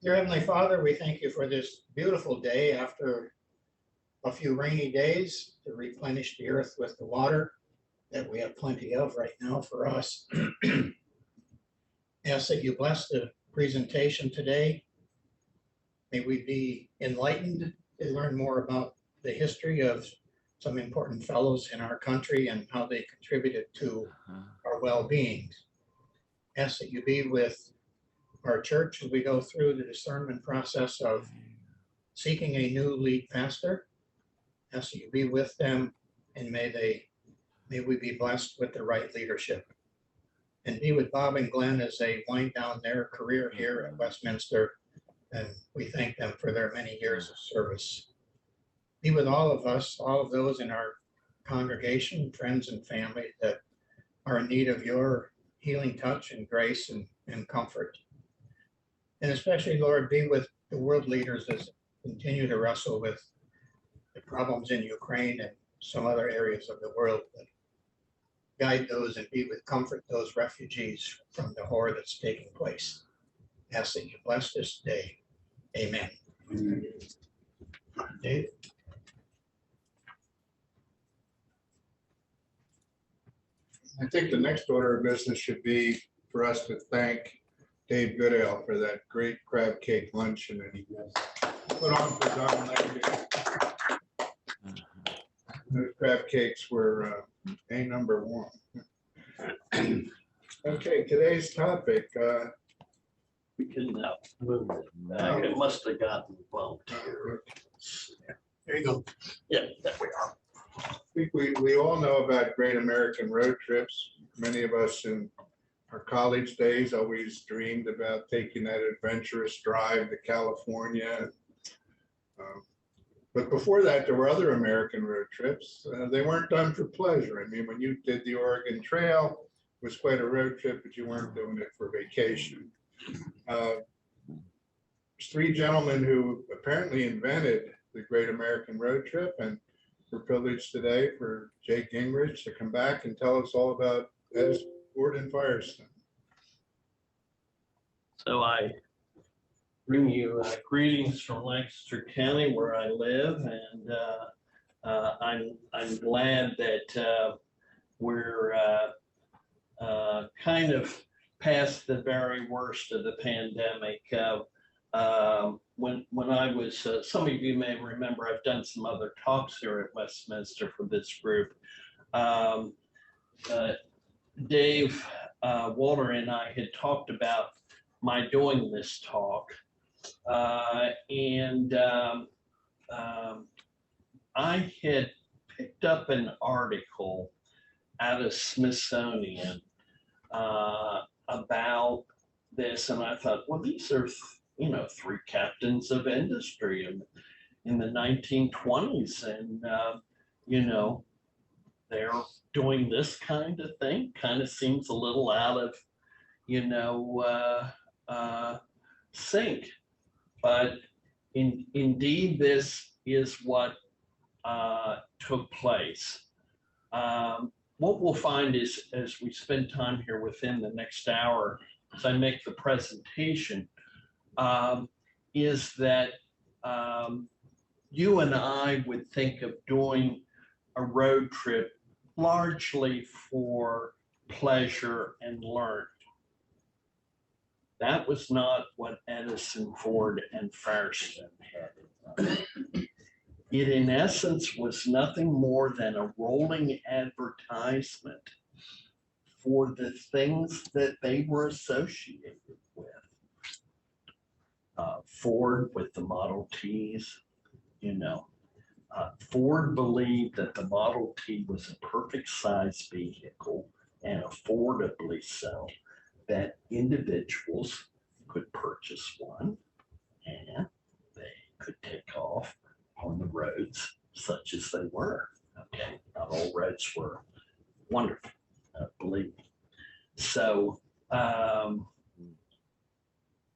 Dear Heavenly Father, we thank you for this beautiful day after a few rainy days to replenish the earth with the water that we have plenty of right now for us. Ask that you bless the presentation today. May we be enlightened to learn more about the history of some important fellows in our country and how they contributed to our well-being. Ask that you be with our church as we go through the discernment process of seeking a new lead pastor. Ask that you be with them, and may we be blessed with the right leadership. And be with Bob and Glenn as they wind down their career here at Westminster, and we thank them for their many years of service. Be with all of us, all of those in our congregation, friends and family that are in need of your healing touch and grace and comfort. And especially, Lord, be with the world leaders as they continue to wrestle with the problems in Ukraine and some other areas of the world. That guide those and be with comfort those refugees from the horror that's taking place. Ask that you bless this day. Amen. Dave? I think the next order of business should be for us to thank Dave Goodale for that great crab cake luncheon that he put on for Don Leggett. Those crab cakes were #1. Okay, today's topic. We can move it back. It must have gotten bumped here. There you go. Yeah, there we are. I think we all know about great American road trips. Many of us in our college days always dreamed about taking that adventurous drive to California. But before that, there were other American road trips. They weren't done for pleasure. I mean, when you did the Oregon Trail, it was quite a road trip, but you weren't doing it for vacation. There's 3 gentlemen who apparently invented the great American road trip, and we're privileged today for Jake Gingrich to come back and tell us all about Edison, Ford, and Firestone. So I bring you greetings from Lancaster County, where I live, and I'm glad that we're kind of past the very worst of the pandemic. When I was, some of you may remember, I've done some other talks here at Westminster for this group. Dave, Walter, and I had talked about my doing this talk, and I had picked up an article out of Smithsonian about this, and I thought, well, these are 3 captains of industry in the 1920s, and they're doing this kind of thing. Kind of seems a little out of sync, but indeed this is what took place. What we'll find is, as we spend time here within the next hour, as I make the presentation, is that you and I would think of doing a road trip largely for pleasure and learning. That was not what Edison, Ford, and Firestone had in mind. It, in essence, was nothing more than a rolling advertisement for the things that they were associated with. Ford with the Model Ts, Ford believed that the Model T was a perfect size vehicle, and affordably so, that individuals could purchase one and they could take off on the roads such as they were. Okay, not all roads were wonderful, believe me. So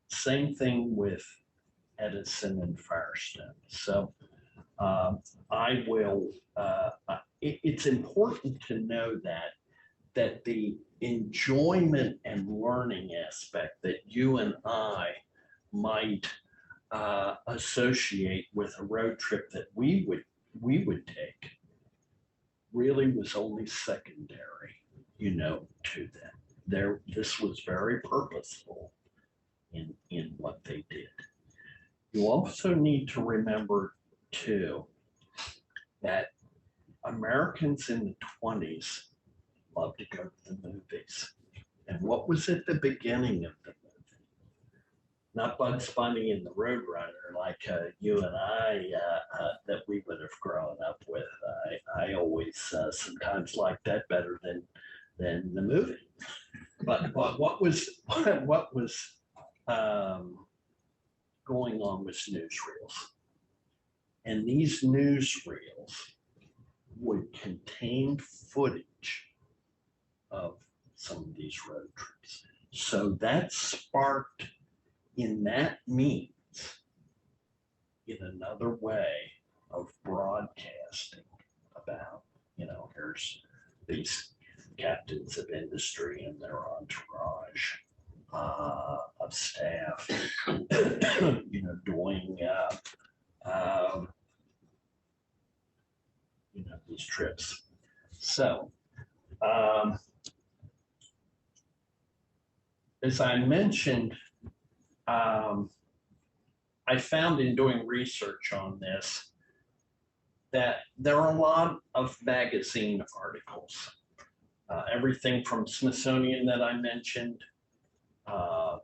same thing with Edison and Firestone. So I will, it's important to know that the enjoyment and learning aspect that you and I might associate with a road trip that we would take really was only secondary, to them. This was very purposeful in what they did. You also need to remember too that Americans in the 20s loved to go to the movies. And what was at the beginning of the movie? Not Bugs Bunny and the Roadrunner like you and I that we would have grown up with. I always sometimes like that better than the movie. But what was going on was newsreels. And these newsreels would contain footage of some of these road trips. So that sparked in that means, in another way of broadcasting about, here's these captains of industry and their entourage of staff, doing, these trips. So, as I mentioned, I found in doing research on this that there are a lot of magazine articles, everything from Smithsonian that I mentioned, a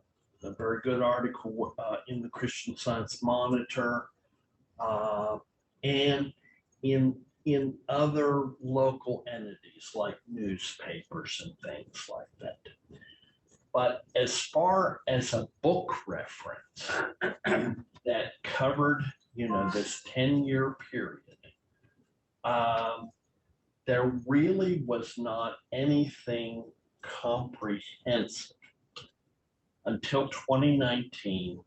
very good article in the Christian Science Monitor, and in other local entities like newspapers and things like that. But as far as a book reference that covered, this 10-year period, there really was not anything comprehensive until 2019,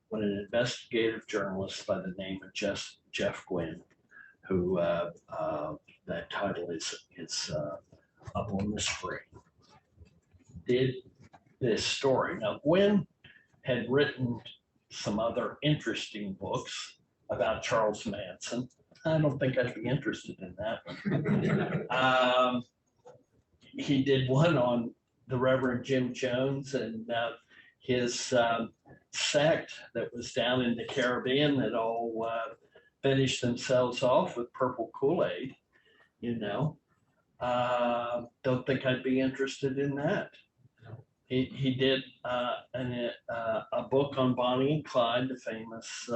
when an investigative journalist by the name of Jeff Gwynn, who that title is up on the screen, did this story. Now, Gwynn had written some other interesting books about Charles Manson. I don't think I'd be interested in that one. He did one on the Reverend Jim Jones and his sect that was down in the Caribbean that all finished themselves off with purple Kool-Aid, Don't think I'd be interested in that. He did a book on Bonnie and Clyde, the famous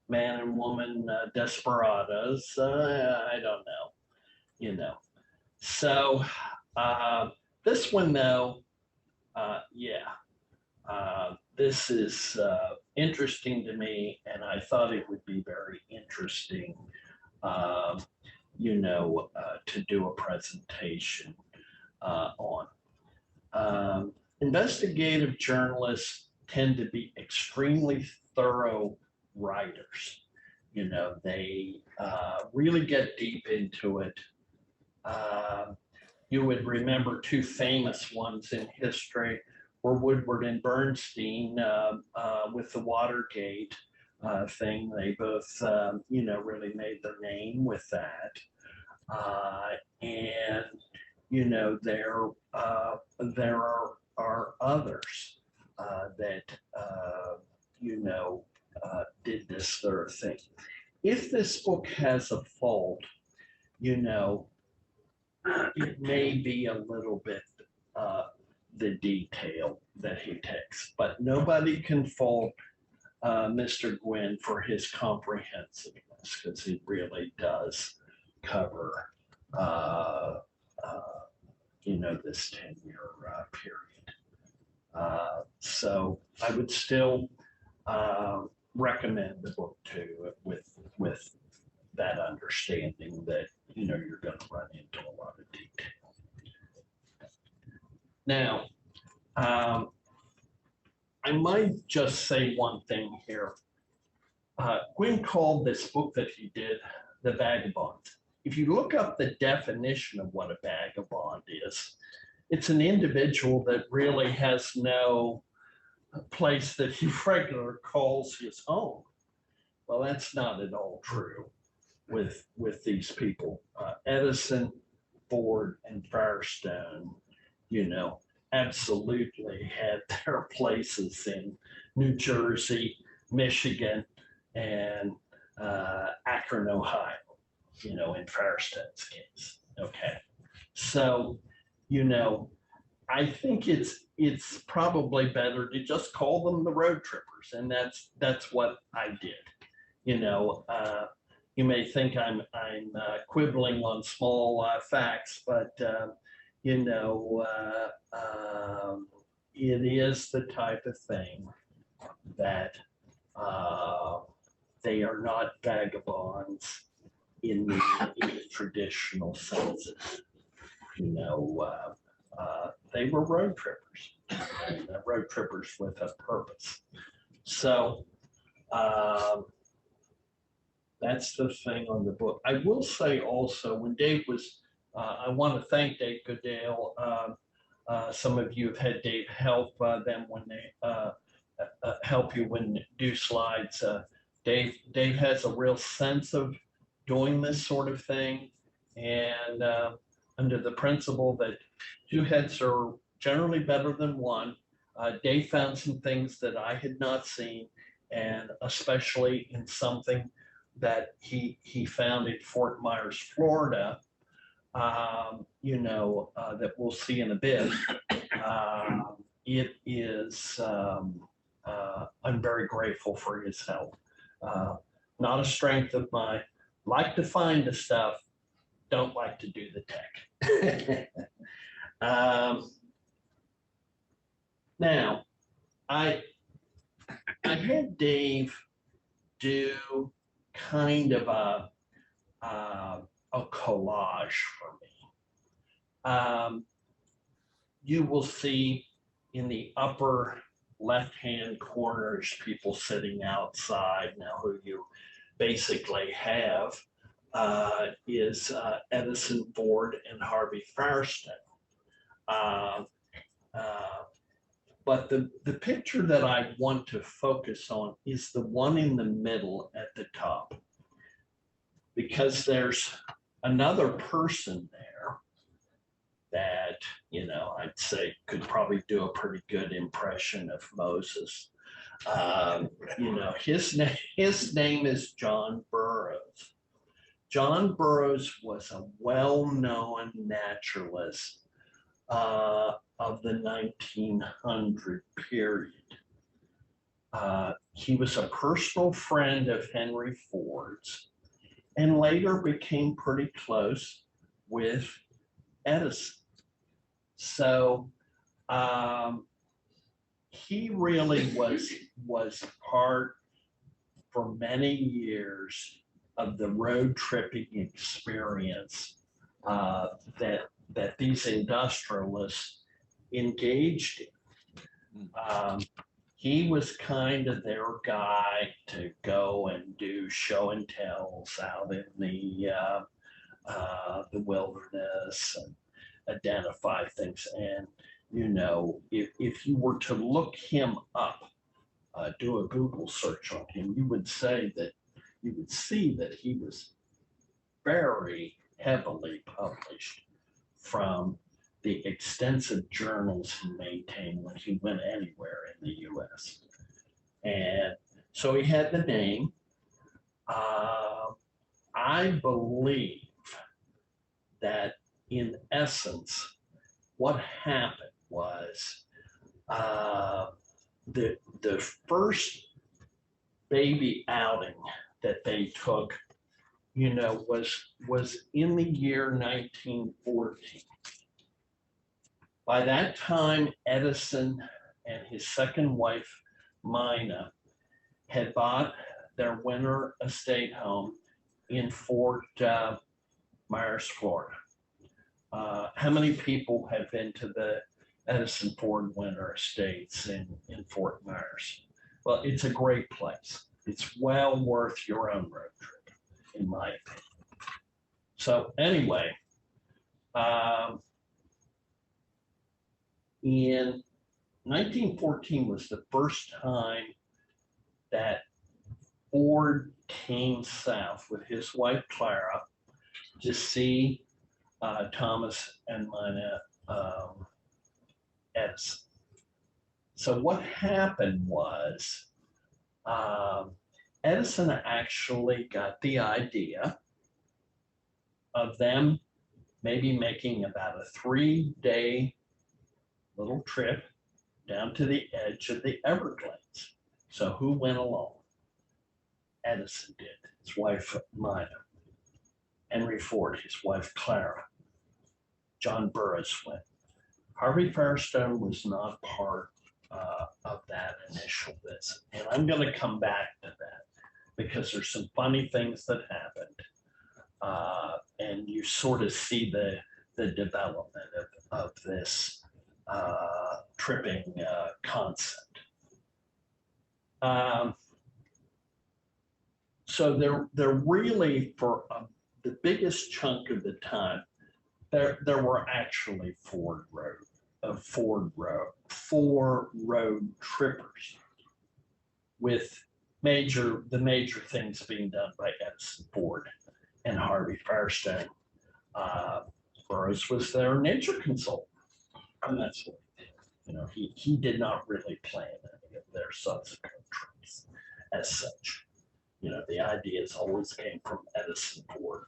man and woman desperados. I don't know, So this one though, this is interesting to me, and I thought it would be very interesting, to do a presentation on. Investigative journalists tend to be extremely thorough writers. They really get deep into it. You would remember two famous ones in history were Woodward and Bernstein with the Watergate thing. They both, really made their name with that. And, there are others that, did this sort of thing. If this book has a fault, it may be a little bit the detail that he takes, but nobody can fault Mr. Gwynn for his comprehensiveness, because he really does cover, this 10-year period. So I would still recommend the book too, with that understanding that you're going to run into a lot of detail. Now, I might just say one thing here. Gwynn called this book that he did The Vagabond. If you look up the definition of what a vagabond is, it's an individual that really has no place that he regularly calls his own. Well, that's not at all true with these people. Edison, Ford, and Firestone, absolutely had their places in New Jersey, Michigan, and Akron, Ohio, in Firestone's case. Okay. So, I think it's probably better to just call them the road trippers. And that's what I did. You may think I'm quibbling on small facts, but it is the type of thing that they are not vagabonds in the traditional senses. They were road trippers, and road trippers with a purpose. So that's the thing on the book. I will say also, when Dave was, I want to thank Dave Goodale. Some of you have had Dave help them when they help you when do slides. Dave has a real sense of doing this sort of thing, and under the principle that two heads are generally better than one, Dave found some things that I had not seen, and especially in something that he found in Fort Myers, Florida, that we'll see in a bit. It is, I'm very grateful for his help. Not a strength of mine. Like to find the stuff, don't like to do the tech. Now, I had Dave do kind of a collage for me. You will see in the upper left-hand corners people sitting outside. Now, who you basically have is Edison, Ford, and Harvey Firestone. But the picture that I want to focus on is the one in the middle at the top, because there's another person there that, I'd say could probably do a pretty good impression of Moses. His name is John Burroughs. John Burroughs was a well-known naturalist of the 1900 period. He was a personal friend of Henry Ford's, and later became pretty close with Edison. So he really was part for many years of the road tripping experience that these industrialists engaged in. He was kind of their guy to go and do show and tells out in the wilderness and identify things. And if you were to look him up, do a Google search on him, you would see that he was very heavily published from the extensive journals he maintained when he went anywhere in the US. And so he had the name. I believe that in essence, what happened was the first baby outing that they took, was in the year 1914. By that time, Edison and his second wife, Mina, had bought their winter estate home in Fort Myers, Florida. How many people have been to the Edison Ford winter estates in Fort Myers? Well, it's a great place. It's well worth your own road trip, in my opinion. So anyway, in 1914 was the first time that Ford came south with his wife Clara to see Thomas and Minette Edison. So what happened was Edison actually got the idea of them maybe making about a 3-day little trip down to the edge of the Everglades. So who went along? Edison did, his wife Minette. Henry Ford, his wife Clara. John Burroughs went. Harvey Firestone was not part of that initial visit. And I'm going to come back to that because there's some funny things that happened. And you sort of see the development of this tripping concept. So they're really, for the biggest chunk of the time, there were actually four road trippers, with the major things being done by Edison, Ford, and Harvey Firestone. Burroughs was their nature consultant, and that's what he did not really plan any of their subsequent trips as such. The ideas always came from Edison, Ford,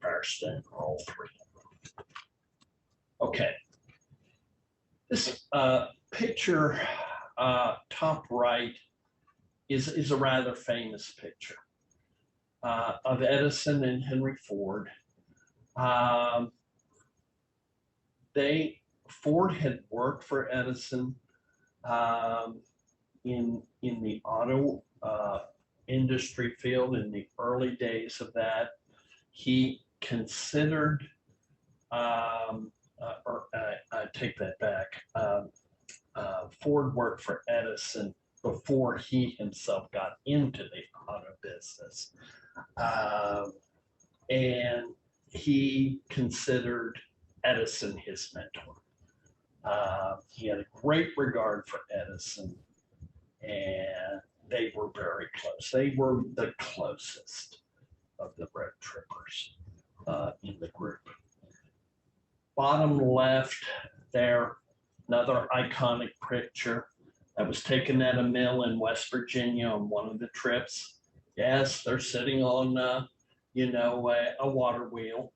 Firestone, all three of them. Okay. This picture, top right, is a rather famous picture of Edison and Henry Ford. Ford had worked for Edison in the auto industry field in the early days of that. He considered, I take that back, Ford worked for Edison before he himself got into the auto business. And he considered Edison his mentor. He had a great regard for Edison, and they were very close. They were the closest of the road trippers in the group. Bottom left there, another iconic picture that was taken at a mill in West Virginia on one of the trips. Yes, they're sitting on, a water wheel.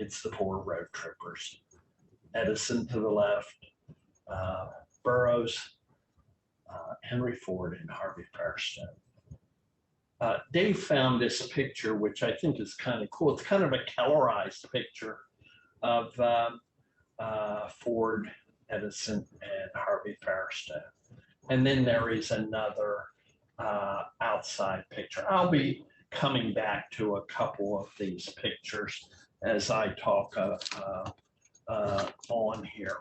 It's the four road trippers. Edison to the left, Burroughs, Henry Ford, and Harvey Firestone. Dave found this picture, which I think is kind of cool. It's kind of a colorized picture of Ford, Edison, and Harvey Firestone. And then there is another outside picture. I'll be coming back to a couple of these pictures as I talk on here.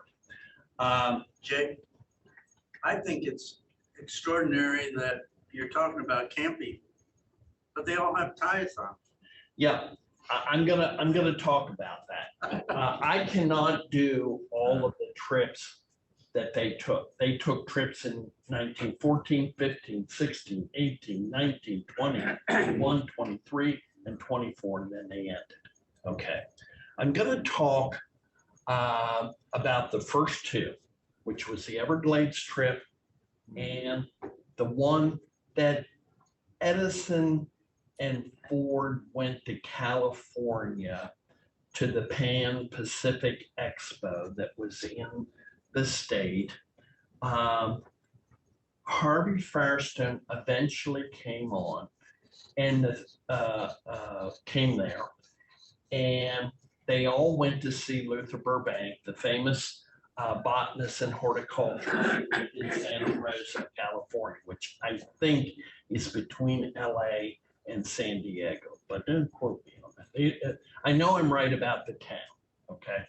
Jay, I think it's extraordinary that you're talking about camping, but they all have ties on. Yeah, I'm gonna talk about that. I cannot do all of the trips that they took. They took trips in 1914, 15, 16, 18, 19, 20, 21, 23, and 24, and then they ended. Okay, I'm gonna talk about the first two, which was the Everglades trip and the one that Edison and Ford went to California to the Pan Pacific Expo that was in the state. Harvey Firestone eventually came on and came there, and they all went to see Luther Burbank, the famous botanist and horticulturist in Santa Rosa, California, which I think is between LA and San Diego, but don't quote me on that. I know I'm right about the town, okay?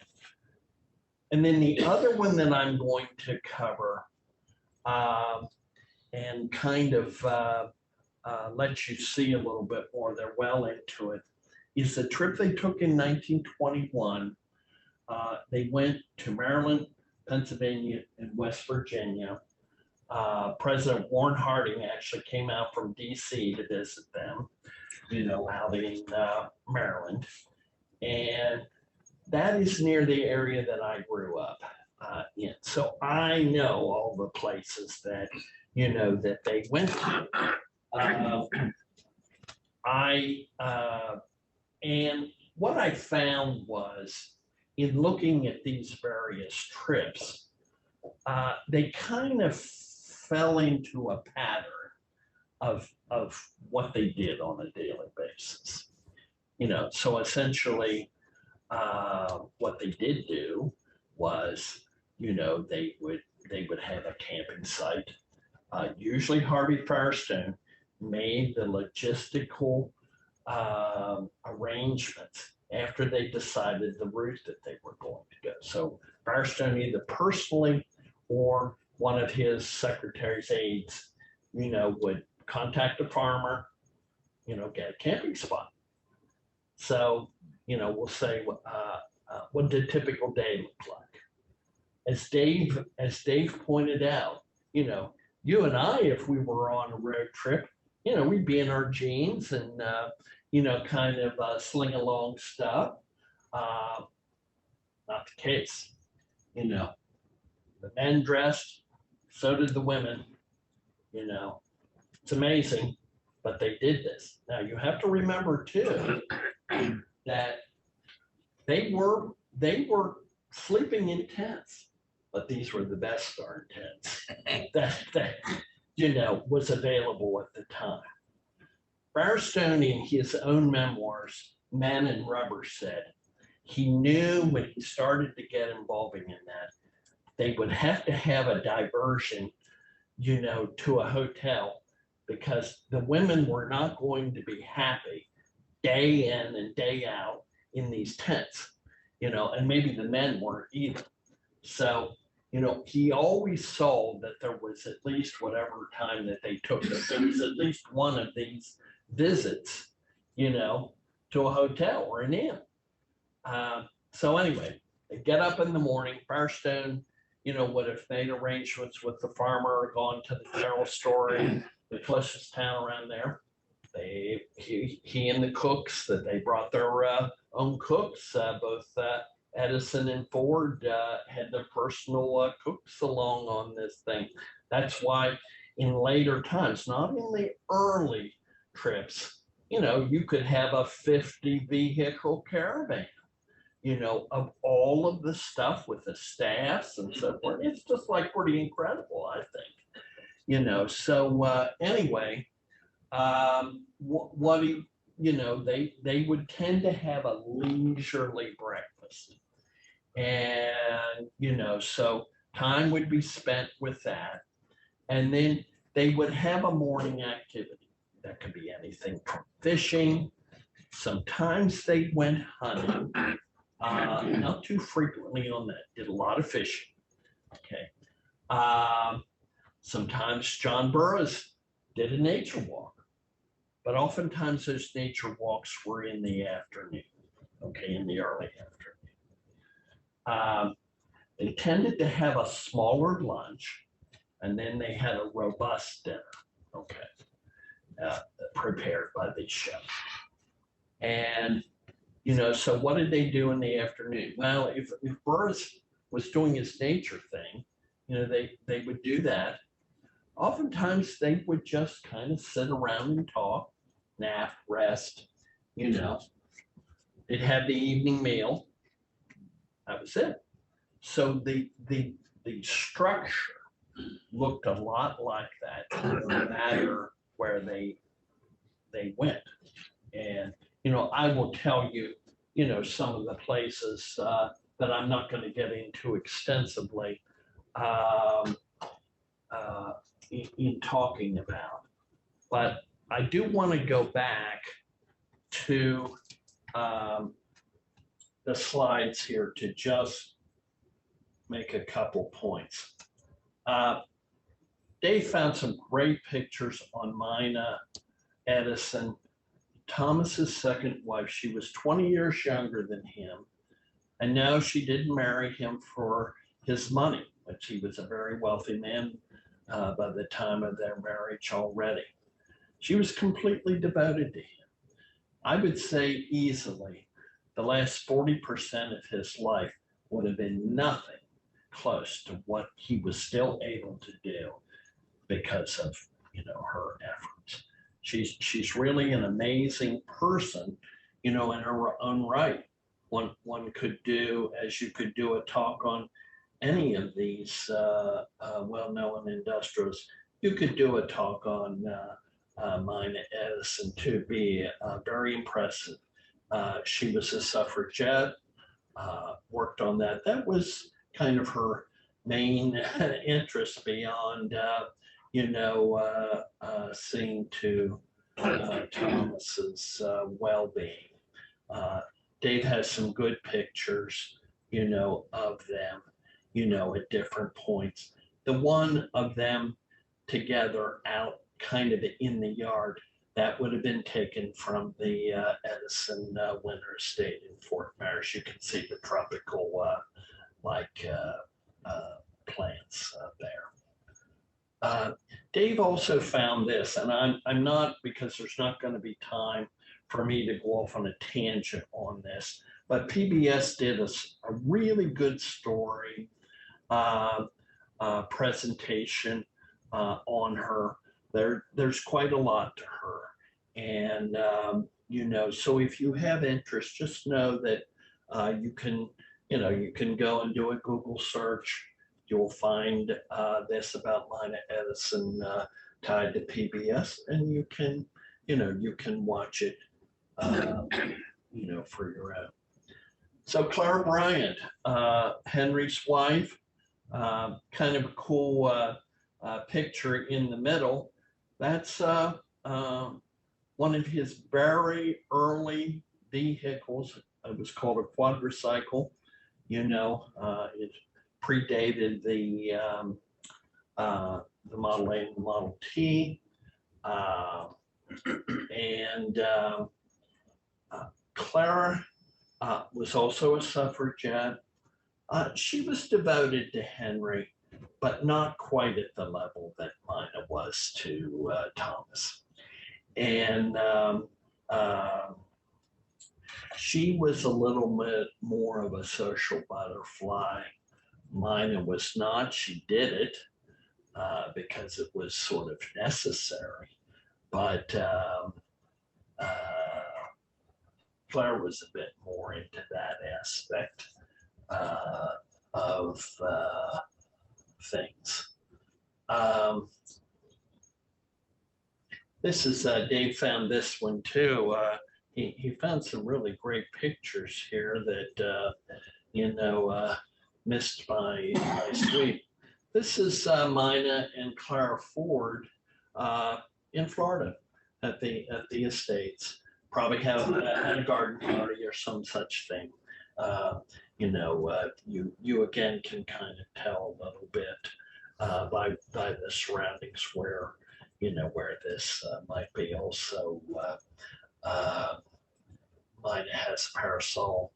And then the other one that I'm going to cover and kind of let you see a little bit more, they're well into it, is the trip they took in 1921 They went to Maryland, Pennsylvania, and West Virginia. President Warren Harding actually came out from DC to visit them, out in Maryland. And that is near the area that I grew up in. So I know all the places that, that they went to. And what I found was, in looking at these various trips, they kind of fell into a pattern of what they did on a daily basis. So essentially, what they did do was, they would have a camping site. Usually Harvey Firestone made the logistical arrangements after they decided the route that they were going to go. So Firestone either personally or one of his secretary's aides, would contact a farmer, get a camping spot. So, we'll say, what did a typical day look like? As Dave pointed out, you and I, if we were on a road trip, we'd be in our jeans and, kind of sling along stuff. Not the case. The men dressed, so did the women. It's amazing, but they did this. Now you have to remember too that they were sleeping in tents, but these were the best darn tents that was available at the time. Firestone, in his own memoirs, Man and Rubber, said he knew when he started to get involving in that, they would have to have a diversion, to a hotel, because the women were not going to be happy day in and day out in these tents, and maybe the men weren't either. So, he always saw that there was at least whatever time that they took, that there was at least one of these visits, to a hotel or an inn. So anyway, they get up in the morning. Firestone, would have made arrangements with the farmer, gone to the general store in the closest town around there. He and the cooks, that they brought their own cooks, both Edison and Ford had their personal cooks along on this thing. That's why in later times, not in the early trips, you could have a 50 vehicle caravan, of all of the stuff with the staffs and so forth. It's just like pretty incredible, I think. So anyway, they would tend to have a leisurely breakfast. And, so time would be spent with that. And then they would have a morning activity. That could be anything from fishing. Sometimes they went hunting. Not too frequently on that. Did a lot of fishing. Okay. Sometimes John Burroughs did a nature walk, but oftentimes those nature walks were in the afternoon. Okay, in the early afternoon. They tended to have a smaller lunch, and then they had a robust dinner. Okay. Prepared by the chef. And, so what did they do in the afternoon? Well, if Burroughs was doing his nature thing, they would do that. Oftentimes they would just kind of sit around and talk, nap, rest, They'd have the evening meal. That was it. So the structure looked a lot like that, no matter where they went. And, I will tell you, some of the places that I'm not going to get into extensively in talking about. But I do want to go back to the slides here to just make a couple points. Dave found some great pictures on Mina Edison, Thomas's second wife. She was 20 years younger than him. I know she didn't marry him for his money, which he was a very wealthy man by the time of their marriage already. She was completely devoted to him. I would say easily the last 40% of his life would have been nothing close to what he was still able to do because of, her efforts. She's really an amazing person, in her own right. One could do, as you could do a talk on any of these well-known industrials, you could do a talk on mine Edison to be very impressive. She was a suffragette, worked on that. That was kind of her main interest beyond, seeing to Thomas's well-being. Dave has some good pictures, of them, at different points. The one of them together out kind of in the yard, that would have been taken from the Edison winter estate in Fort Myers. You can see the tropical plants there. Dave also found this, and I'm not, because there's not going to be time for me to go off on a tangent on this, but PBS did a really good story presentation on her. There's quite a lot to her. And, so if you have interest, just know that you can go and do a Google search. You'll find this about Lina Edison tied to PBS, and you can watch it, for your own. So Clara Bryant, Henry's wife, kind of a cool picture in the middle. That's one of his very early vehicles. It was called a quadricycle. It predated the Model A and the Model T. Clara was also a suffragette. She was devoted to Henry, but not quite at the level that Lina was to Thomas. And she was a little bit more of a social butterfly. Lina was not. She did it because it was sort of necessary. But Claire was a bit more into that aspect of things. This is, Dave found this one too. He found some really great pictures here that, missed my sweep. This is Mina and Clara Ford in Florida at the estates. Probably had a garden party or some such thing. You again can kind of tell a little bit by the surroundings where this might be. Also, mine has a parasol.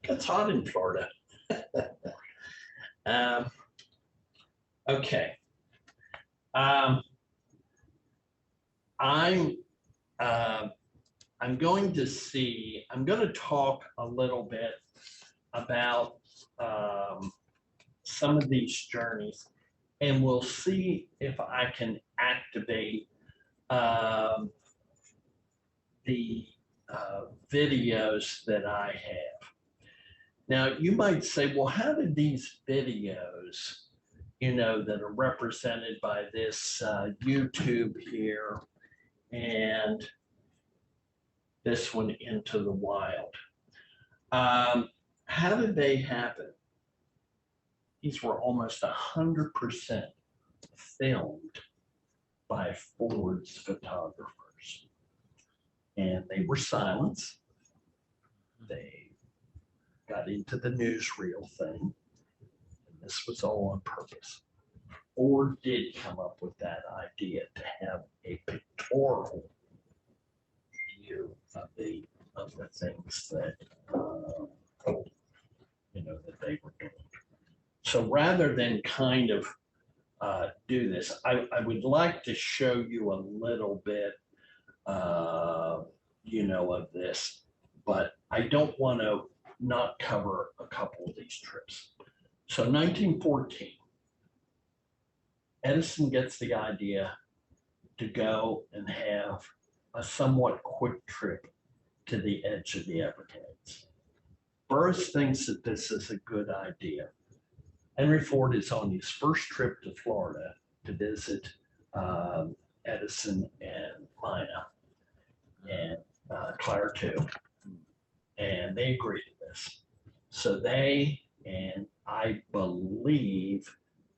Gets hot in Florida. Okay. I'm going to talk a little bit about some of these journeys, and we'll see if I can activate the videos that I have. Now, you might say, well, how did these videos, that are represented by this YouTube here and this one Into the Wild, how did they happen? These were almost 100% filmed by Ford's photographers. And they were silenced. They got into the newsreel thing. And this was all on purpose. Ford did come up with that idea to have a pictorial view of the things that that they were doing. So rather than kind of do this, I would like to show you a little bit, of this, but I don't want to not cover a couple of these trips. So 1914, Edison gets the idea to go and have a somewhat quick trip to the edge of the Everglades. Burroughs thinks that this is a good idea. Henry Ford is on his first trip to Florida to visit Edison and Mina, and Claire too. And they agreed to this. So they, and I believe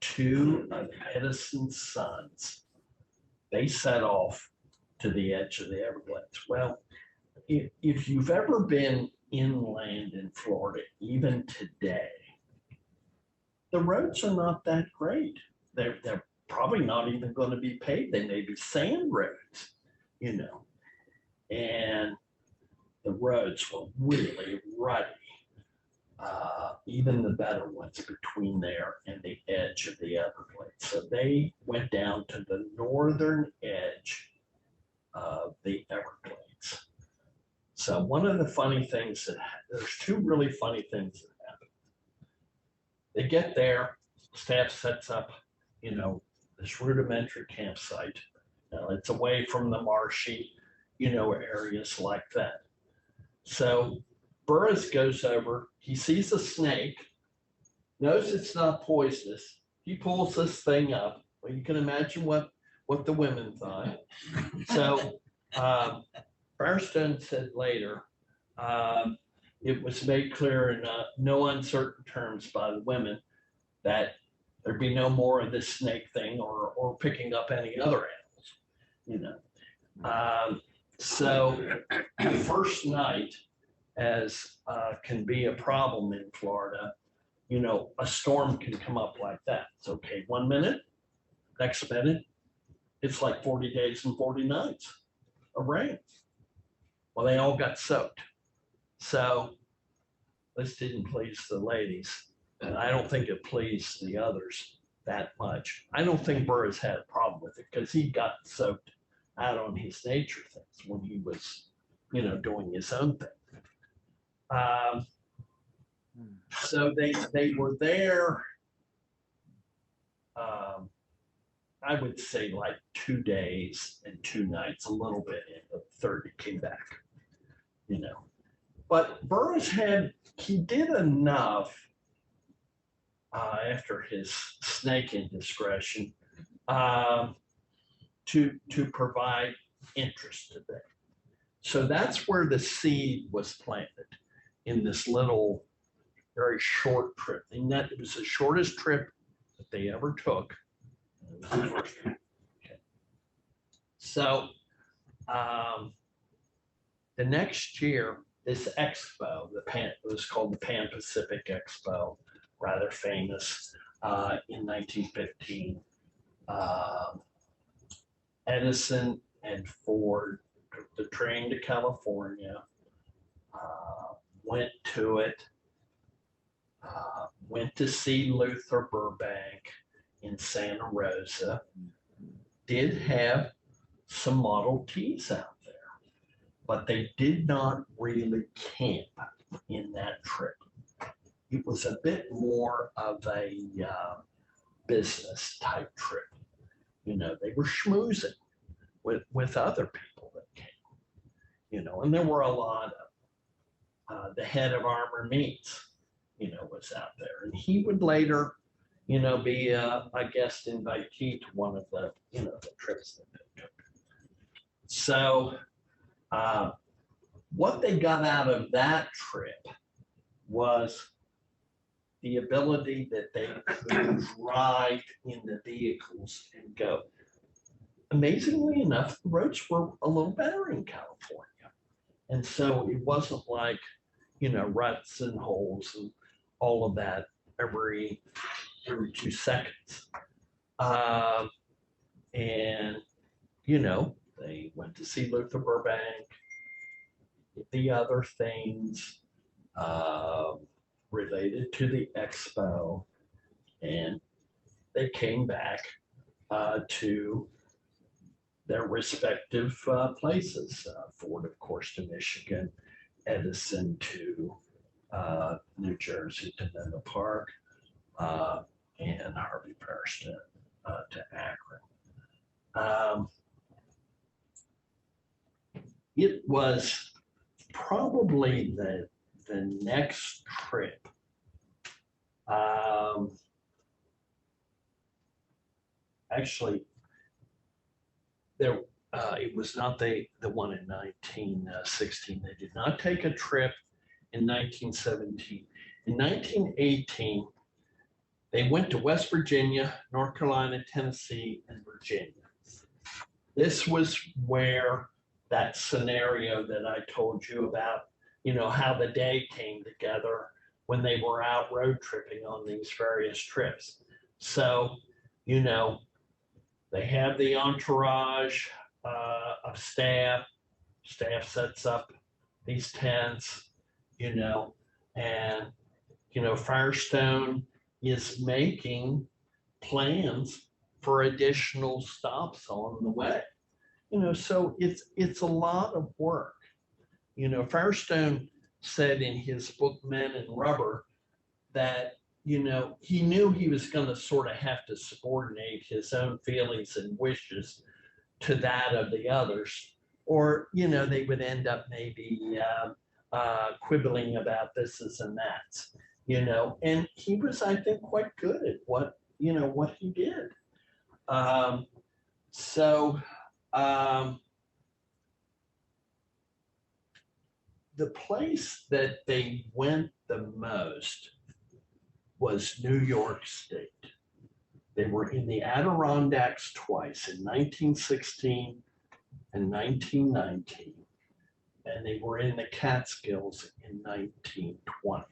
2 of Edison's sons, they set off to the edge of the Everglades. Well, if you've ever been inland in Florida, even today, the roads are not that great. They're probably not even going to be paved. They may be sand roads, and the roads were really rutty. Even the better ones between there and the edge of the Everglades. So they went down to the northern edge of the Everglades. So one of the funny things there's 2 really funny things that happen. They get there, staff sets up, this rudimentary campsite. Now it's away from the marshy, areas like that. So Burroughs goes over, he sees a snake, knows it's not poisonous. He pulls this thing up. Well, you can imagine what the women thought. So Firestone said later, it was made clear in no uncertain terms by the women that there'd be no more of this snake thing or picking up any other animals, So the first night, as can be a problem in Florida, a storm can come up like that. It's okay 1 minute, next minute, it's like 40 days and 40 nights of rain. Well, they all got soaked. So this didn't please the ladies, and I don't think it pleased the others that much. I don't think Burroughs had a problem with it because he got soaked out on his nature things when he was, doing his own thing. So they were there, I would say like 2 days and 2 nights, a little bit in the third he came back, But Burroughs he did enough after his snake indiscretion to provide interest to them. So that's where the seed was planted in this little, very short trip. And that it was the shortest trip that they ever took. Okay. So the next year, this expo, it was called the Pan Pacific Expo, rather famous in 1915. Edison and Ford took the train to California, went to it, went to see Luther Burbank in Santa Rosa, did have some Model Ts out there, but they did not really camp in that trip. It was a bit more of a business type trip. They were schmoozing with other people that came, and there were a lot of, the head of Armor Meats, was out there, and he would later, be a guest invitee to one of the, the trips that they took. So what they got out of that trip was the ability that they could drive in the vehicles and go. Amazingly enough, the roads were a little better in California. And so it wasn't like, ruts and holes and all of that every 2 seconds. And, they went to see Luther Burbank, the other things. related to the expo, and they came back to their respective places. Ford, of course, to Michigan, Edison to New Jersey to Menlo Park, and Harvey Firestone to Akron. It was probably the next trip. Actually, there it was not the one in 1916. They did not take a trip in 1917. In 1918, they went to West Virginia, North Carolina, Tennessee, and Virginia. This was where that scenario that I told you about, you know, how the day came together when they were out road tripping on these various trips. So, you know, they have the entourage of staff. Staff sets up these tents, you know, and, you know, Firestone is making plans for additional stops on the way. You know, so it's a lot of work. You know, Firestone said in his book Men and Rubber that, you know, he knew he was going to sort of have to subordinate his own feelings and wishes to that of the others, or, you know, they would end up maybe quibbling about this and that, you know, and he was, I think, quite good at what, you know, what he did. The place that they went the most was New York State. They were in the Adirondacks twice, in 1916 and 1919, and they were in the Catskills in 1920.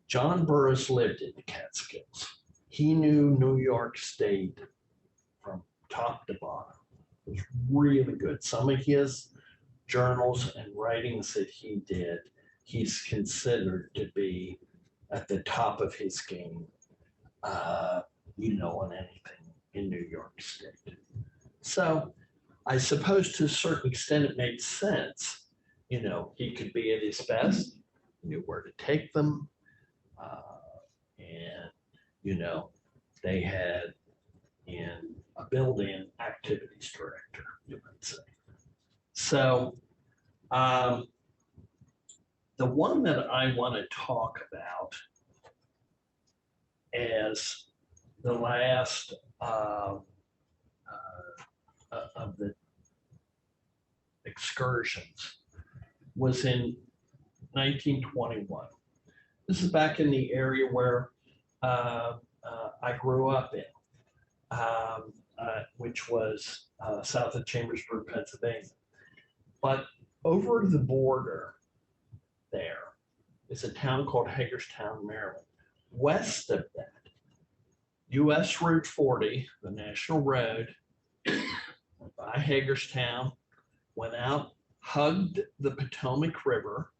John Burroughs lived in the Catskills. He knew New York State from top to bottom. It was really good. Some of his journals and writings that he did, he's considered to be at the top of his game, you know, on anything in New York State. So I suppose to a certain extent it made sense. You know, he could be at his best, knew where to take them, and, you know, they had in a built-in activities director, you might say. So the one that I want to talk about as the last of the excursions was in 1921. This is back in the area where I grew up in, which was south of Chambersburg, Pennsylvania. But over the border there is a town called Hagerstown, Maryland. West of that, US Route 40, the national road, by Hagerstown, went out, hugged the Potomac River,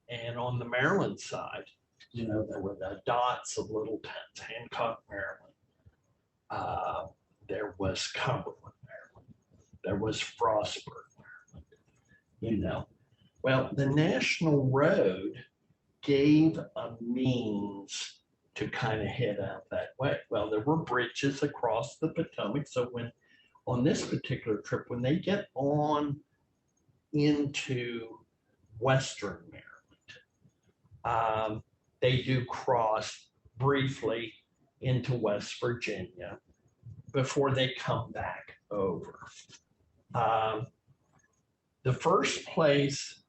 and on the Maryland side, you know, there were the dots of little towns, Hancock, Maryland. There was Cumberland, Maryland. There was Frostburg, Maryland. You know, well, the national road gave a means to kind of head out that way. Well, there were bridges across the Potomac. So when on this particular trip, when they get on into Western Maryland, they do cross briefly into West Virginia before they come back over. The first place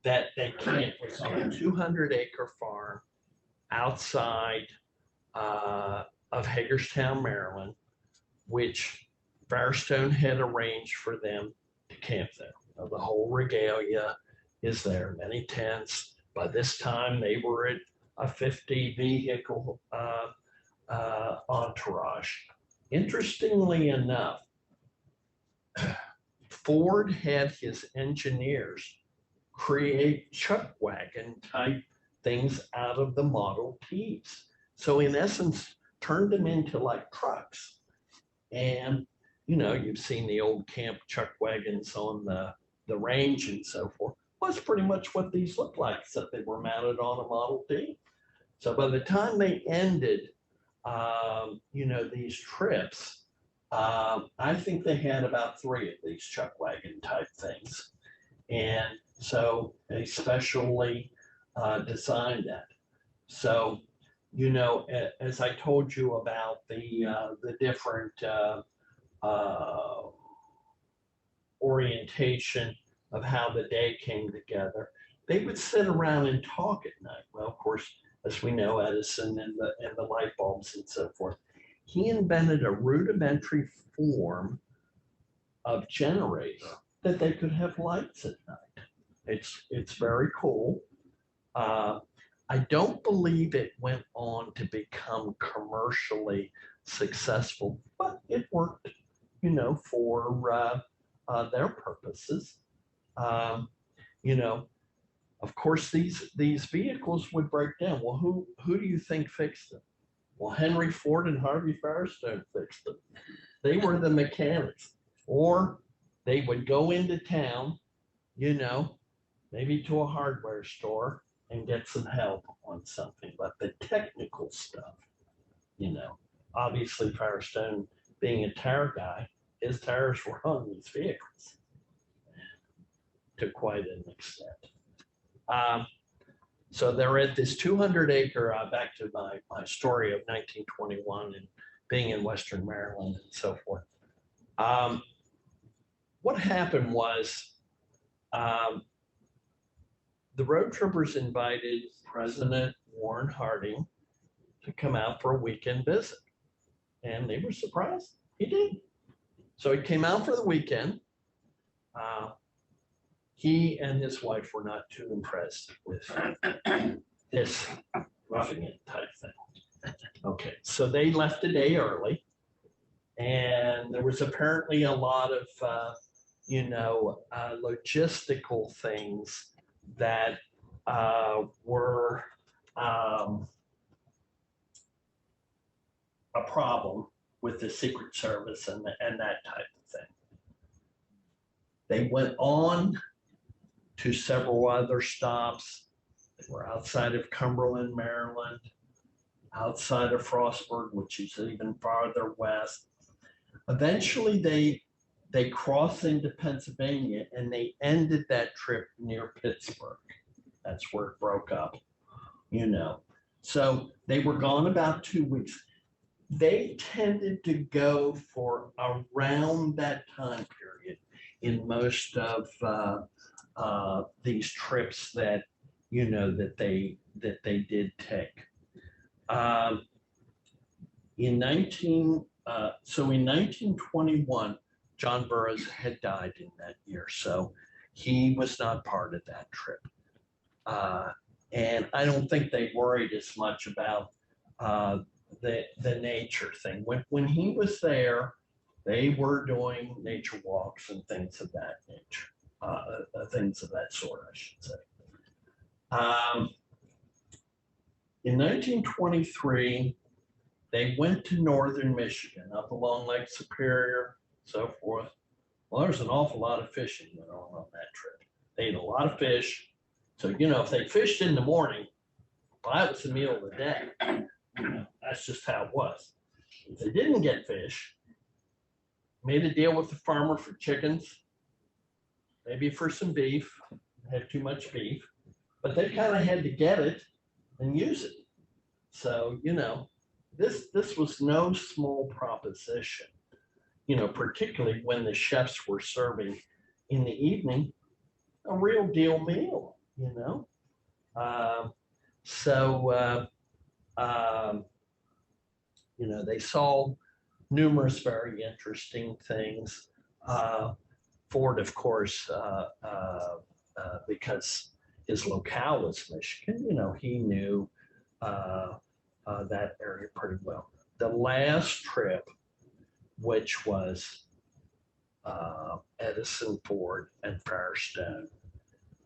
that they camped was on a 200-acre farm outside of Hagerstown, Maryland, which Firestone had arranged for them to camp there. The whole regalia is there, many tents. By this time, they were at a 50-vehicle entourage. Interestingly enough, Ford had his engineers create chuck wagon type things out of the Model Ts. So in essence, turned them into like trucks. And, you know, you've seen the old camp chuck wagons on the range and so forth. Well, that's pretty much what these look like, except they were mounted on a Model T. So by the time they ended, you know, these trips, I think they had about 3 of these chuck wagon type things. And so they specially designed that. So, you know, as I told you about the different orientation of how the day came together, they would sit around and talk at night. Well, of course, as we know, Edison and the light bulbs and so forth, he invented a rudimentary form of generator that they could have lights at night. It's very cool. I don't believe it went on to become commercially successful, but it worked, you know, for their purposes. You know, of course, these vehicles would break down. Well, who do you think fixed them? Well, Henry Ford and Harvey Firestone fixed them. They were the mechanics. Or they would go into town, you know, maybe to a hardware store and get some help on something. But the technical stuff, you know, obviously Firestone being a tire guy, his tires were on these vehicles to quite an extent. So they're at this 200-acre, back to my story of 1921 and being in Western Maryland and so forth. What happened was the road trippers invited President Warren Harding to come out for a weekend visit. And they were surprised. He did. So he came out for the weekend. He and his wife were not too impressed with this roughing it type thing. Okay, so they left a day early. And there was apparently a lot of, you know, logistical things that were a problem with the Secret Service and that type of thing. They went on to several other stops. They were outside of Cumberland, Maryland, outside of Frostburg, which is even farther west. Eventually, they crossed into Pennsylvania and they ended that trip near Pittsburgh. That's where it broke up, you know. So they were gone about 2 weeks. They tended to go for around that time period in most of these trips that, you know, that they did take. In 1921, John Burroughs had died in that year, so he was not part of that trip. And I don't think they worried as much about the nature thing. When he was there, they were doing nature walks and things of that nature, things of that sort, I should say. In 1923, they went to northern Michigan, up along Lake Superior, so forth. Well, there's an awful lot of fishing going on that trip. They ate a lot of fish. So, you know, if they fished in the morning, well, that was the meal of the day. You know, that's just how it was. If they didn't get fish, made a deal with the farmer for chickens, maybe for some beef, had too much beef, but they kind of had to get it and use it. So, you know, this was no small proposition, you know, particularly when the chefs were serving in the evening a real deal meal, you know. You know, they saw numerous very interesting things. Ford, of course, because his locale was Michigan, you know, he knew that area pretty well. The last trip, which was Edison, Ford, and Firestone,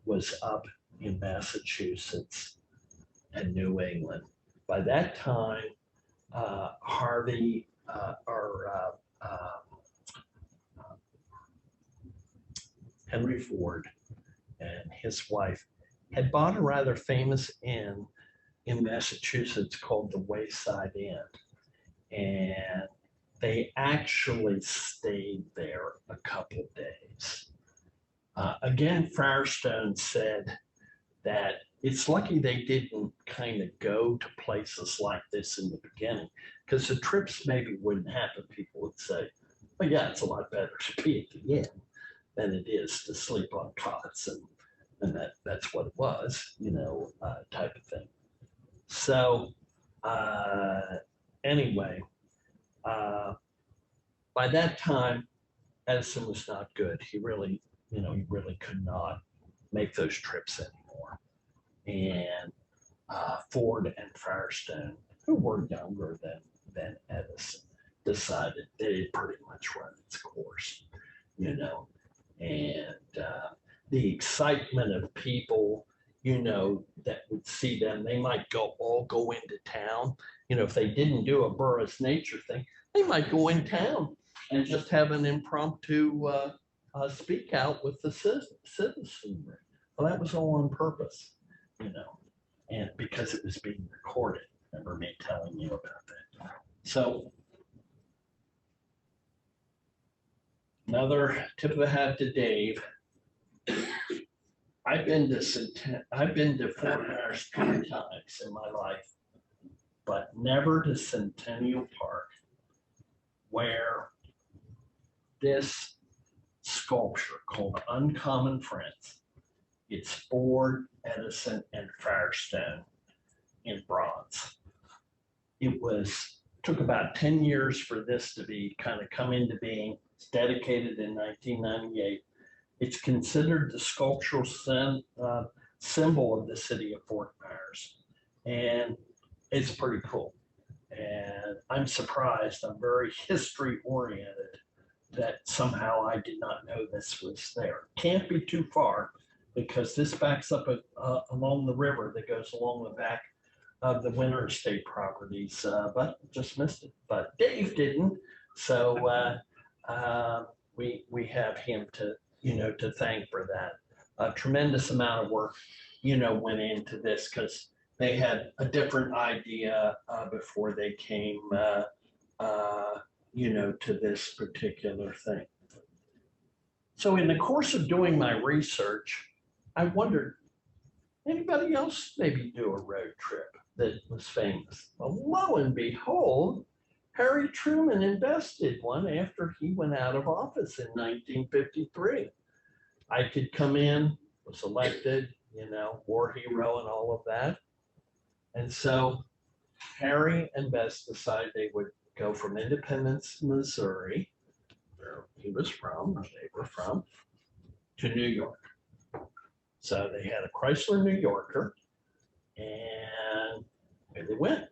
was up in Massachusetts and New England. By that time, Harvey Henry Ford and his wife had bought a rather famous inn in Massachusetts called the Wayside Inn. And they actually stayed there a couple days. Again, Firestone said that it's lucky they didn't kind of go to places like this in the beginning, because the trips maybe wouldn't happen. People would say, well, yeah, it's a lot better to be at the inn than it is to sleep on cots, and that's what it was, type of thing. So anyway, by that time, Edison was not good. He really could not make those trips anymore. And Ford and Firestone, who were younger than Edison, decided they'd pretty much run its course, and the excitement of people, that would see them, they might all go into town. If they didn't do a Burroughs nature thing, they might go in town and just have an impromptu speak out with the citizenry. Well, that was all on purpose, and because it was being recorded. Remember me telling you about that. So another tip of the hat to Dave. I've been to Fort Myers 3 times in my life, but never to Centennial Park, where this sculpture called Uncommon Friends, it's Ford, Edison, and Firestone in bronze. It took about 10 years for this to come into being. It's dedicated in 1998. It's considered the sculptural symbol of the city of Fort Myers, and it's pretty cool. And I'm surprised, I'm very history oriented, that somehow I did not know this was there. Can't be too far, because this backs up along the river that goes along the back of the Winter Estate properties, but just missed it. But Dave didn't, so we have him to thank for that. A tremendous amount of work, went into this, because they had a different idea before they came, to this particular thing. So in the course of doing my research, I wondered, anybody else maybe do a road trip that was famous? Well, lo and behold, Harry Truman invested one after he went out of office in 1953. I could come in, was elected, war hero and all of that. And so Harry and Bess decided they would go from Independence, Missouri, where they were from, to New York. So they had a Chrysler New Yorker, and there they went.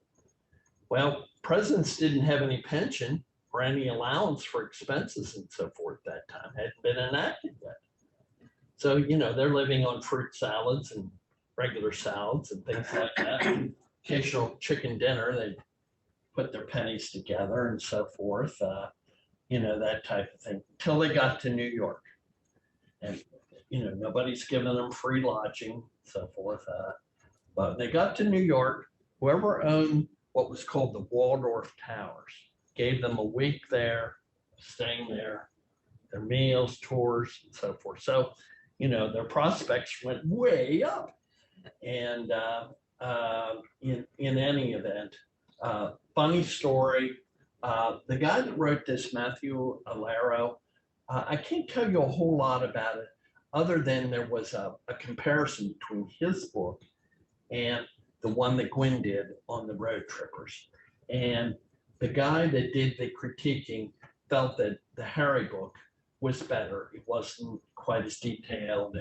Well, presidents didn't have any pension or any allowance for expenses and so forth that time, hadn't been enacted yet. So, they're living on fruit salads and regular salads and things like that. Occasional chicken dinner, they put their pennies together and so forth, that type of thing, until they got to New York. And, nobody's giving them free lodging, so forth. But they got to New York, whoever owned what was called the Waldorf Towers gave them a week there, staying there, their meals, tours, and so forth. So, their prospects went way up. And in any event, funny story, the guy that wrote this, Matthew Alero, I can't tell you a whole lot about it, other than there was a comparison between his book and the one that Gwynn did on the Road Trippers. And the guy that did the critiquing felt that the Harry book was better. It wasn't quite as detailed.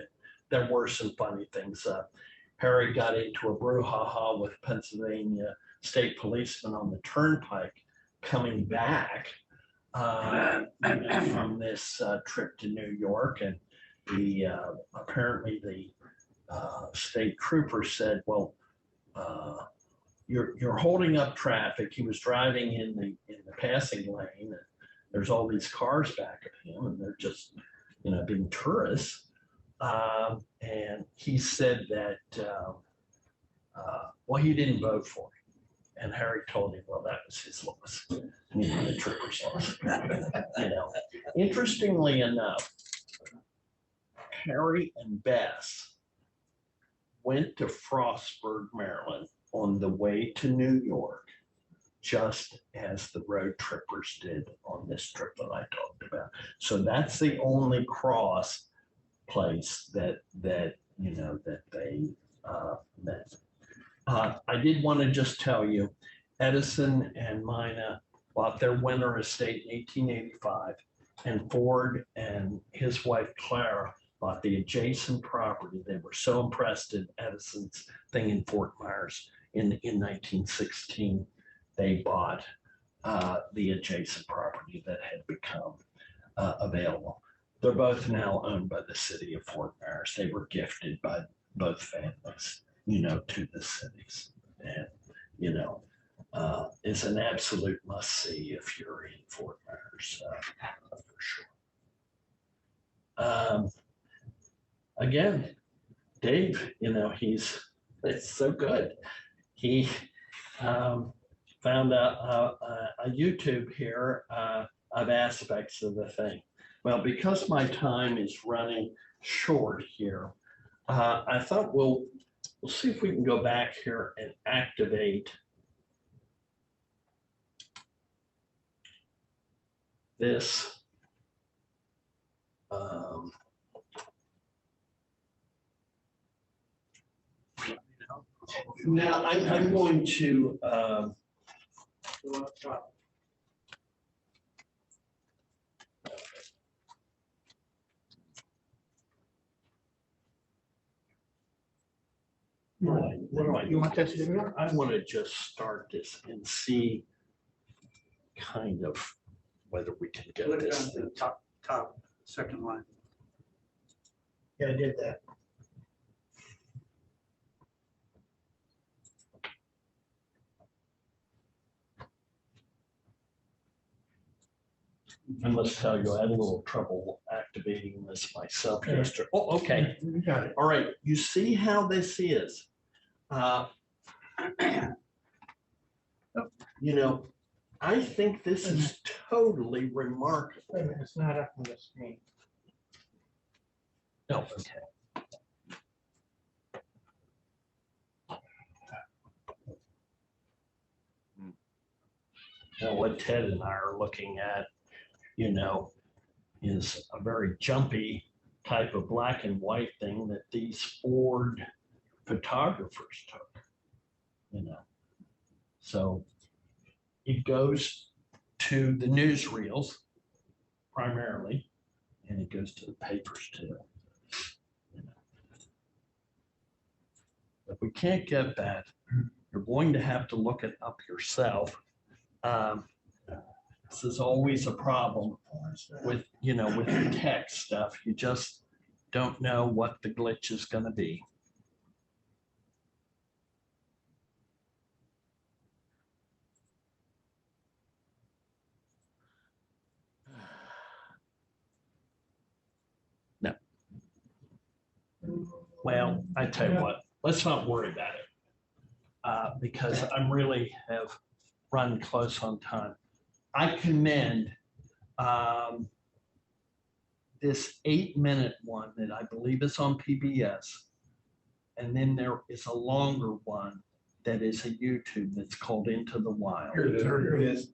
There were some funny things. Harry got into a brouhaha with Pennsylvania state policemen on the turnpike coming back from this trip to New York, and apparently state trooper said, well, you're holding up traffic. He was driving in the passing lane, and there's all these cars back of him, and they're just, being tourists. And he said that, well, he didn't vote for him. And Harry told him, well, that was his loss, the trooper's loss. Interestingly enough, Harry and Bess went to Frostburg, Maryland on the way to New York, just as the road trippers did on this trip that I talked about. So that's the only cross place that they met. I did want to just tell you, Edison and Mina bought their winter estate in 1885, and Ford and his wife Clara bought the adjacent property. They were so impressed at Edison's thing in Fort Myers in 1916, they bought the adjacent property that had become available. They're both now owned by the city of Fort Myers. They were gifted by both families, to the cities. And, it's an absolute must-see if you're in Fort Myers, for sure. Again, Dave, it's so good. He found a YouTube here of aspects of the thing. Well, because my time is running short here, I thought we'll see if we can go back here and activate this. Now I'm going to You want that to do that? I want to just start this and see kind of whether we can get Look this on the thing. top, second line. Yeah, I did that. I must tell you, I had a little trouble activating this myself yesterday. Oh, okay. You got it. All right. You see how this is? I think this is totally remarkable. Wait a minute, it's not up on the screen. No, okay. Now, what Ted and I are looking at, is a very jumpy type of black and white thing that these Ford photographers took, So it goes to the newsreels primarily, and it goes to the papers too. If we can't get that, you're going to have to look it up yourself. This is always a problem with, with the text stuff. You just don't know what the glitch is going to be. No. Well, I tell you what, let's not worry about it because I really have run close on time. I commend this 8-minute one that I believe is on PBS. And then there is a longer one that is a YouTube that's called Into the Wild. Here it is.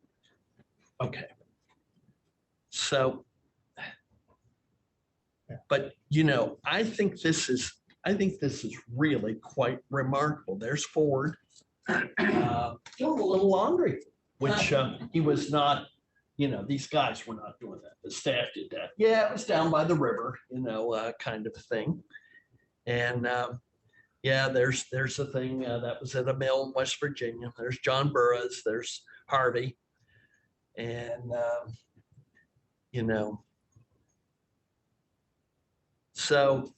Okay. So, but I think this is really quite remarkable. There's Ford doing a little laundry, which he was not, these guys were not doing that. The staff did that. Yeah, it was down by the river, kind of thing. And there's a thing that was at a mill in West Virginia. There's John Burroughs, there's Harvey. And, so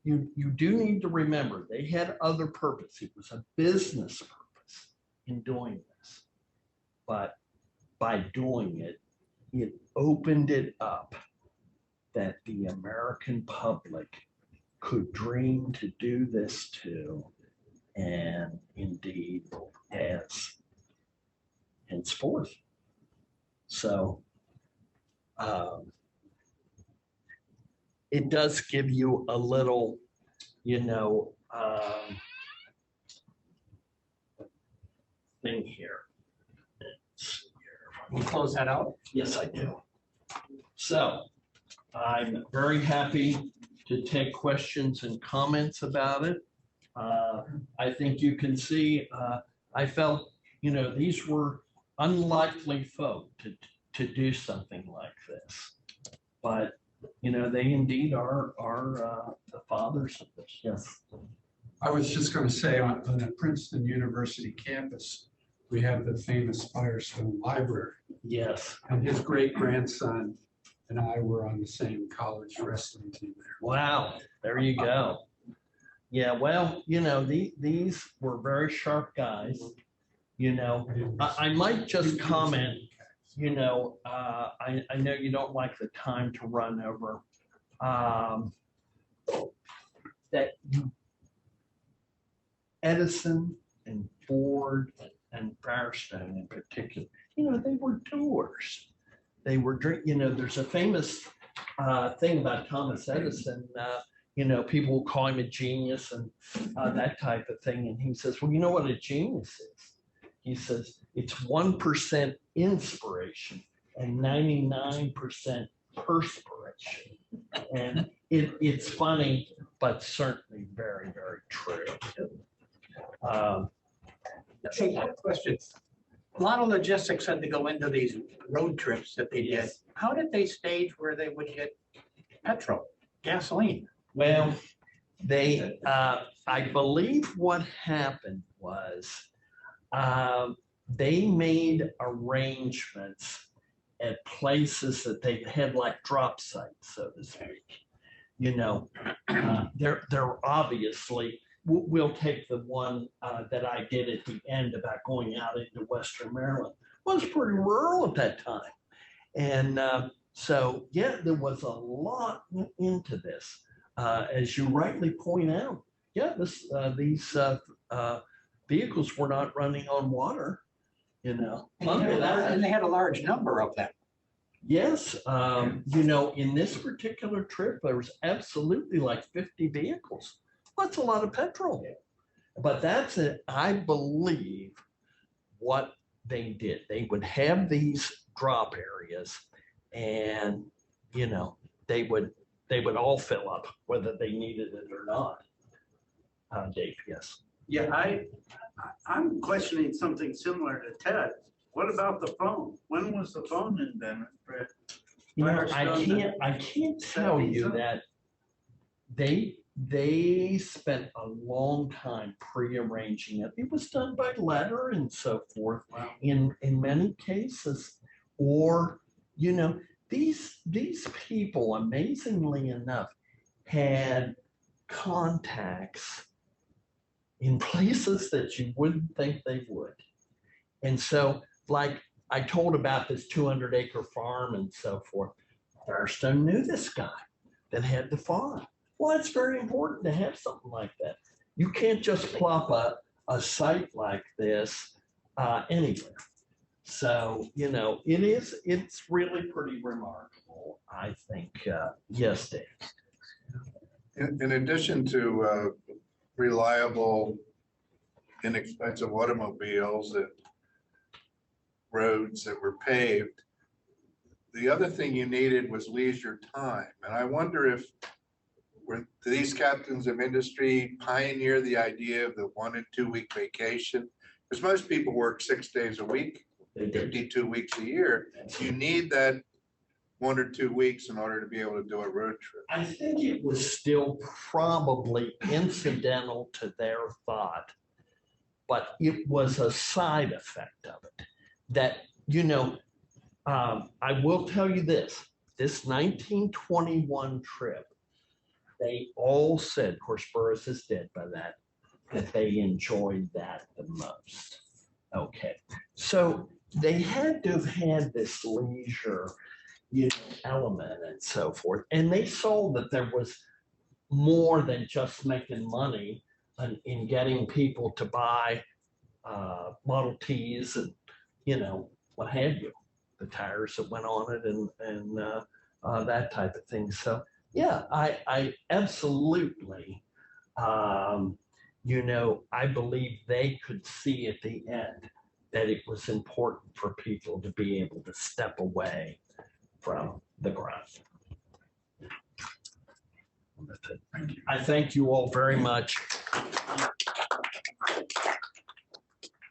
you do need to remember they had other purpose. It was a business purpose in doing this. But by doing it, it opened it up that the American public could dream to do this too, and indeed has henceforth. So it does give you a little, thing here. Can you close that out? Yes, I do. So I'm very happy to take questions and comments about it. I think you can see, I felt, these were unlikely folk to do something like this. But, they indeed are the fathers of this. Yes. I was just going to say on the Princeton University campus, we have the famous Firestone Library, Yes. and his great grandson and I were on the same college wrestling team there. Wow. There you go. Yeah. Well, these were very sharp guys. I might just comment, I know you don't like the time to run over, that Edison and Ford and Firestone in particular, they were doers. They were, there's a famous thing about Thomas Edison, people will call him a genius and that type of thing. And he says, well, you know what a genius is? He says, it's 1% inspiration and 99% perspiration. And it's funny, but certainly very, very true. Hey, I have a question. A lot of logistics had to go into these road trips that they did. Yes. How did they stage where they would get petrol, gasoline? Well, they, I believe what happened was they made arrangements at places that they had like drop sites, so to speak. They're obviously, we'll take the one that I did at the end about going out into Western Maryland. Well, it was pretty rural at that time. And so, yeah, there was a lot into this. As you rightly point out, yeah, these vehicles were not running on water, And they had a large number of them. Yes, in this particular trip, there was absolutely like 50 vehicles. That's a lot of petrol. But that's it, I believe, what they did. They would have these drop areas and, they would all fill up whether they needed it or not. Dave, yes. Yeah, I'm questioning something similar to Ted. What about the phone? When was the phone invented, Fred? I can't tell you that they spent a long time pre-arranging it. It was done by letter and so forth. Wow. In many cases, or these people, amazingly enough, had contacts in places that you wouldn't think they would. And so, like I told about this 200-acre farm and so forth, Firestone knew this guy that had the farm. Well, it's very important to have something like that. You can't just plop a site like this anywhere. So, it's really pretty remarkable, I think. Yes, Dave. In addition to reliable, inexpensive automobiles and roads that were paved, the other thing you needed was leisure time. And I wonder if these captains of industry pioneer the idea of the 1 and 2 week vacation, because most people work 6 days a week, 52 weeks a year. You need that 1 or 2 weeks in order to be able to do a road trip. I think it was still probably incidental to their thought, but it was a side effect of it that, I will tell you this 1921 trip they all said, of course, Burroughs is dead by that they enjoyed that the most. Okay, so they had to have had this leisure, element and so forth. And they saw that there was more than just making money in getting people to buy Model Ts and, what have you, the tires that went on it and that type of thing. So yeah, I absolutely, I believe they could see at the end that it was important for people to be able to step away from the ground. I thank you all very much.